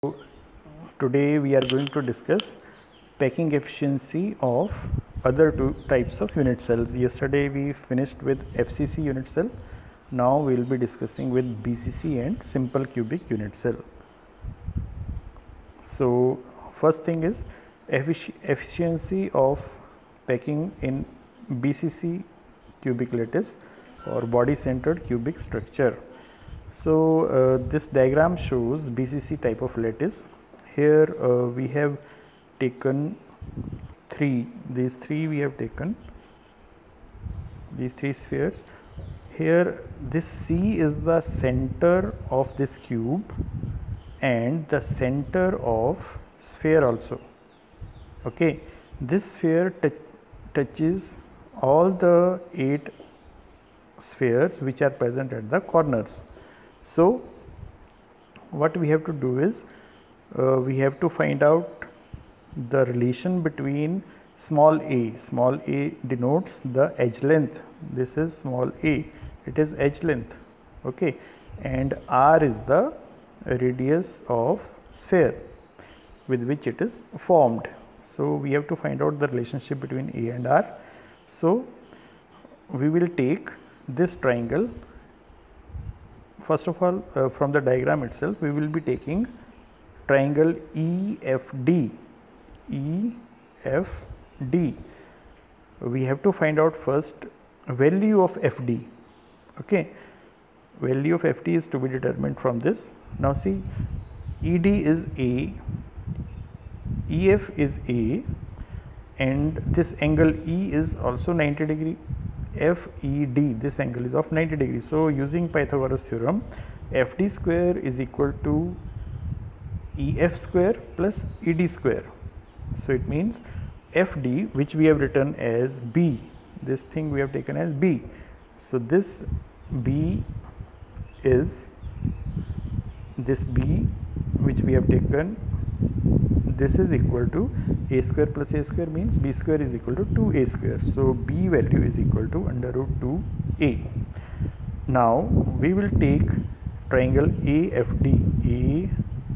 Today we are going to discuss packing efficiency of other two types of unit cells. Yesterday we finished with FCC unit cell. Now we will be discussing with BCC and simple cubic unit cell. So first thing is efficiency of packing in BCC cubic lattice or body centered cubic structure. So this diagram shows BCC type of lattice. Here we have taken these three we have taken, these three spheres. Here this C is the center of this cube and the center of sphere also. Okay, this sphere touches all the 8 spheres which are present at the corners. So what we have to do is we have to find out the relation between small a. Small a denotes the edge length. This is small a, it is edge length. Okay, and r is the radius of sphere with which it is formed. So we have to find out the relationship between a and r. So we will take this triangle. First of all, from the diagram itself, we will be taking triangle EFD. EFD. We have to find out first value of FD. Okay, value of FD is to be determined from this. Now see, ED is A, EF is A, and this angle E is also 90 degree. FED, this angle is of 90 degrees. So using Pythagoras theorem, FD square is equal to EF square plus ED square. So it means FD, which we have written as B, this thing we have taken as B. So this B is this B which we have taken, this is equal to a square plus a square, means b square is equal to 2a square. So b value is equal to under root 2a. Now we will take triangle AFD.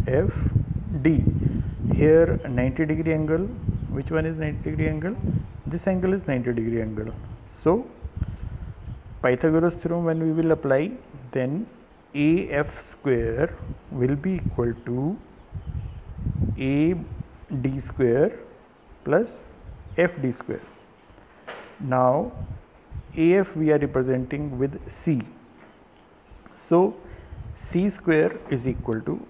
AFD. Here 90 degree angle. Which one is 90 degree angle? This angle is 90 degree angle. So Pythagoras theorem when we will apply, then AF square will be equal to AD square plus FD square. Now AF we are representing with C. So C square is equal to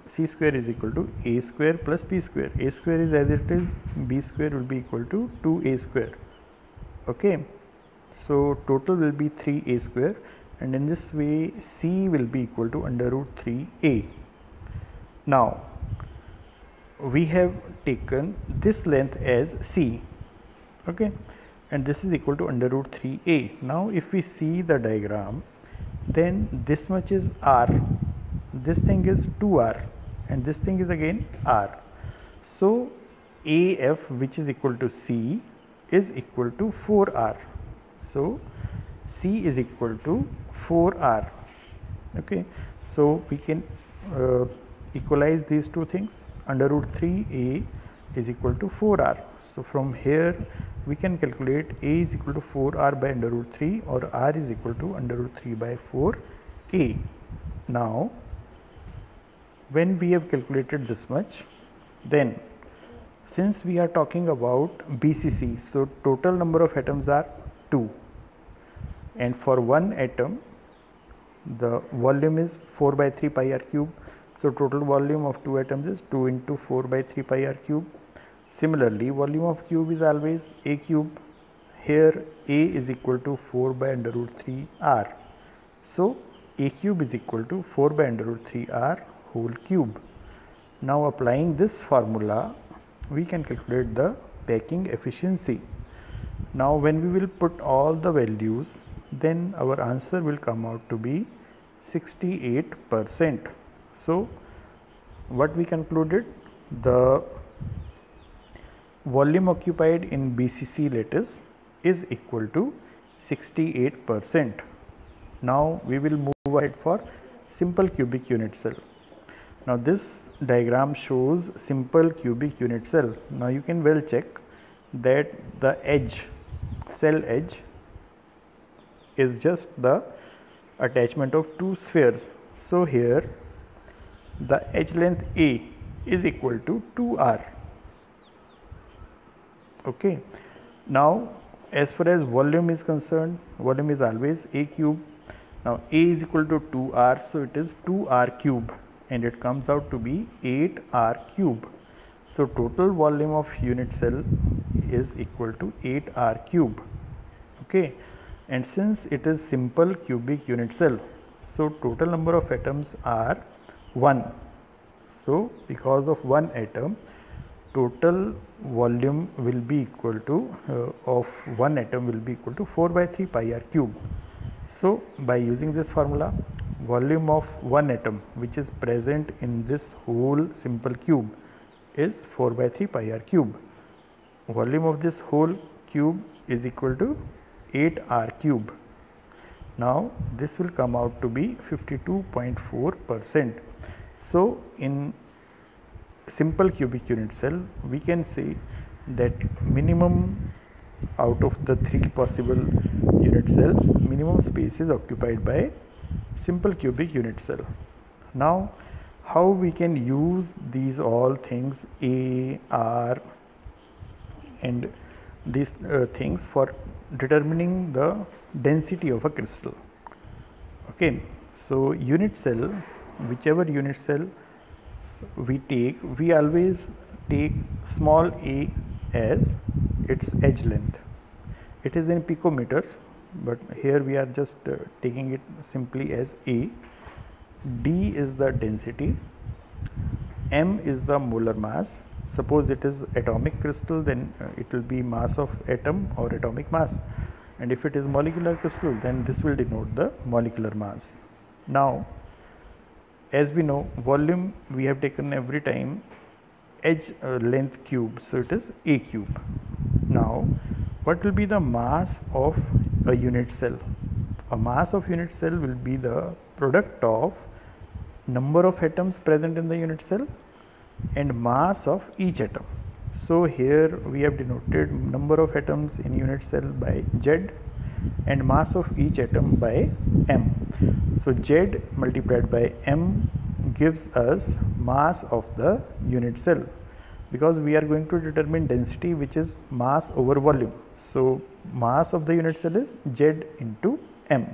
A square plus B square. A square is as it is, B square will be equal to 2A square. Okay, so total will be 3A square, and in this way C will be equal to under root 3A. Now we have taken this length as C, okay, and this is equal to under root 3a. Now if we see the diagram, then this much is r, this thing is 2r, and this thing is again r. So AF, which is equal to C, is equal to 4r. So C is equal to 4r. Okay, so we can equalize these two things. Under root 3a is equal to 4r. So from here we can calculate a is equal to 4r by under root 3, or r is equal to under root 3 by 4a. Now when we have calculated this much, then since we are talking about BCC, so total number of atoms are 2, and for one atom the volume is 4 by 3 pi r cube. So total volume of 2 atoms is 2 into 4 by 3 pi r cube. Similarly, volume of cube is always a cube. Here a is equal to 4 by under root 3 r. So a cube is equal to 4 by under root 3 r whole cube. Now applying this formula, we can calculate the packing efficiency. Now when we will put all the values, then our answer will come out to be 68%. So what we concluded, the volume occupied in BCC lattice is equal to 68%. Now we will move ahead for simple cubic unit cell. Now this diagram shows simple cubic unit cell. Now you can well check that the edge, cell edge, is just the attachment of two spheres. So here the edge length A is equal to 2r. Okay. Now as far as volume is concerned, volume is always A cube. Now A is equal to 2r, so it is 2r cube, and it comes out to be 8r cube. So total volume of unit cell is equal to 8r cube. Okay, and since it is simple cubic unit cell, so total number of atoms are 1. So because of one atom, total volume will be equal to of one atom will be equal to 4 by 3 pi r cube. So by using this formula, volume of one atom which is present in this whole simple cube is 4 by 3 pi r cube. Volume of this whole cube is equal to 8r cube. Now this will come out to be 52.4%. So in simple cubic unit cell, we can say that minimum out of the 3 possible unit cells, minimum space is occupied by simple cubic unit cell. Now how we can use these all things, A, R, and these things for determining the density of a crystal. Okay, so unit cell, whichever unit cell we take, we always take small a as its edge length. It is in picometers, but here we are just taking it simply as A. D is the density, M is the molar mass. Suppose it is atomic crystal, then it will be mass of atom or atomic mass, and if it is molecular crystal, then this will denote the molecular mass. Now as we know, volume we have taken every time edge length cube, so it is A cube. Now what will be the mass of a unit cell? A mass of unit cell will be the product of number of atoms present in the unit cell and mass of each atom. So here we have denoted number of atoms in unit cell by Z and mass of each atom by M. So Z multiplied by M gives us mass of the unit cell, because we are going to determine density, which is mass over volume. So mass of the unit cell is Z into M.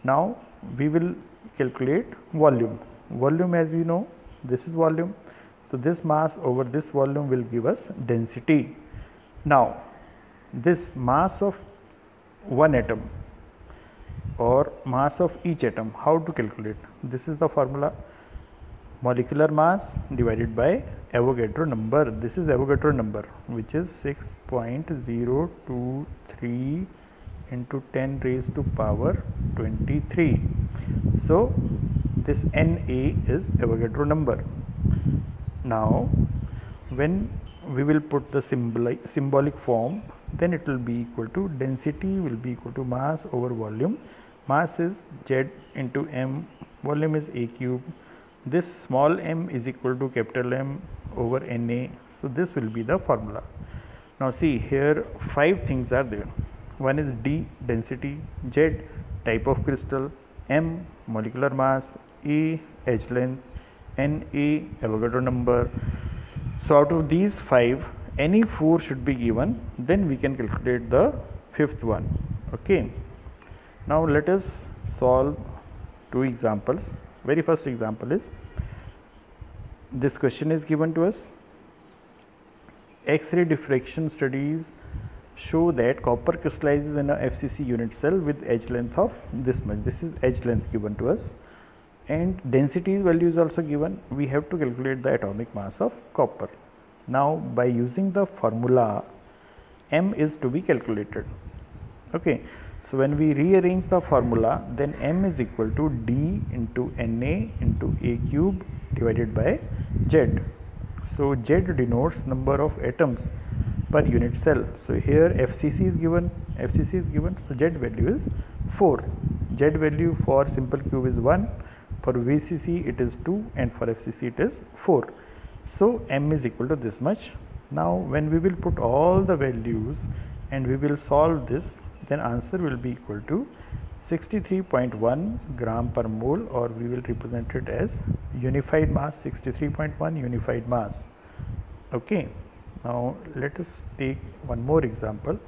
Now we will calculate volume. Volume, as we know, this is volume. So this mass over this volume will give us density. Now this mass of one atom or mass of each atom, how to calculate? This is the formula: molecular mass divided by Avogadro number. This is Avogadro number, which is 6.023 into 10 raised to power 23. So this Na is Avogadro number. Now when we will put the symbolic form, then it will be equal to density will be equal to mass over volume. Mass is Z into M, volume is A cube. This small m is equal to capital M over Na. So this will be the formula. Now see, here 5 things are there. One is D, density; Z, type of crystal; M, molecular mass; A, edge length; Na, Avogadro number. So out of these 5, any 4 should be given, then we can calculate the 5th one. Okay. Now let us solve 2 examples. Very first example is, this question is given to us: X-ray diffraction studies show that copper crystallizes in a FCC unit cell with edge length of this much. This is edge length given to us, and density value is also given. We have to calculate the atomic mass of copper. Now by using the formula, M is to be calculated. Okay. So when we rearrange the formula, then M is equal to D into Na into A cube divided by Z. So Z denotes number of atoms per unit cell. So here FCC is given, so Z value is 4. Z value for simple cube is 1, for VCC it is 2 and for FCC it is 4. So M is equal to this much. Now when we will put all the values and we will solve this, then answer will be equal to 63.1 gram per mole, or we will represent it as unified mass, 63.1 unified mass. Okay, now let us take one more example.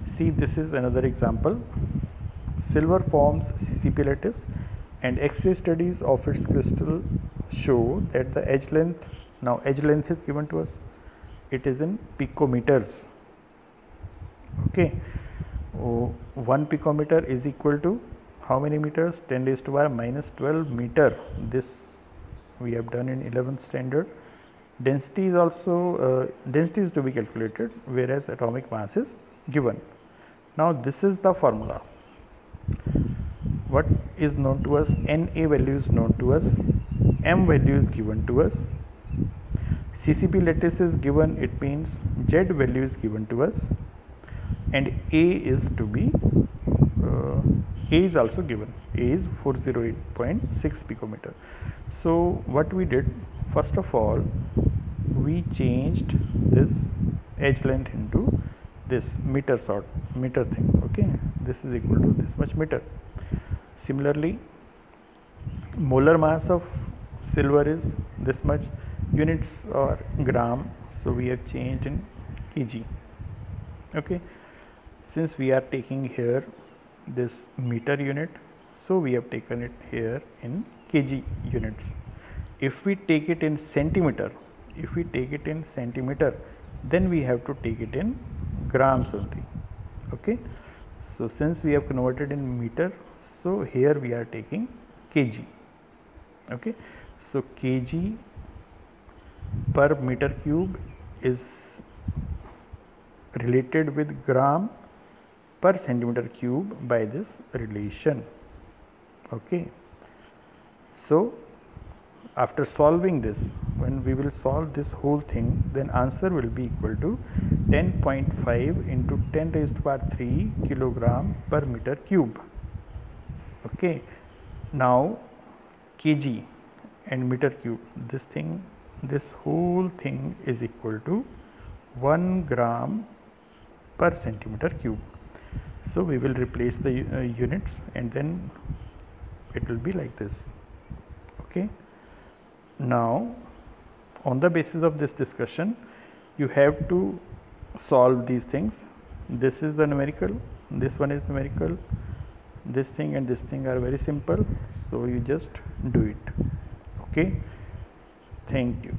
See, this is another example. Silver forms CCP lattice and X-ray studies of its crystal show that the edge length, now edge length is given to us, it is in picometers. Okay, 1 picometer is equal to how many meters? 10 raised to power minus 12 meter. This we have done in 11th standard. Density is also density is to be calculated, whereas atomic mass is given. Now this is the formula. What is known to us? Na value is known to us, M value is given to us, CCP lattice is given, it means Z value is given to us, and A is to be A is also given. A is 408.6 picometer. So what we did, first of all, we changed this edge length into this meter thing. Okay, this is equal to this much meter. Similarly, molar mass of silver is this much, units or gram, so we have changed in kg. Okay, since we are taking here this meter unit, so we have taken it here in kg units. If we take it in centimeter, then we have to take it in grams only. Okay, so since we have converted in meter, so here we are taking kg. Okay, so kg per meter cube is related with gram per centimeter cube by this relation. Okay, so after solving this, when we will solve this whole thing, then answer will be equal to 10.5 into 10 raised to power 3 kilogram per meter cube. Okay, now kg and meter cube, this whole thing is equal to 1 gram per centimeter cube. So we will replace the units and then it will be like this. Okay, now on the basis of this discussion, you have to solve these things. This is the numerical, this one is numerical, this thing and this thing are very simple, so you just do it. Okay, thank you.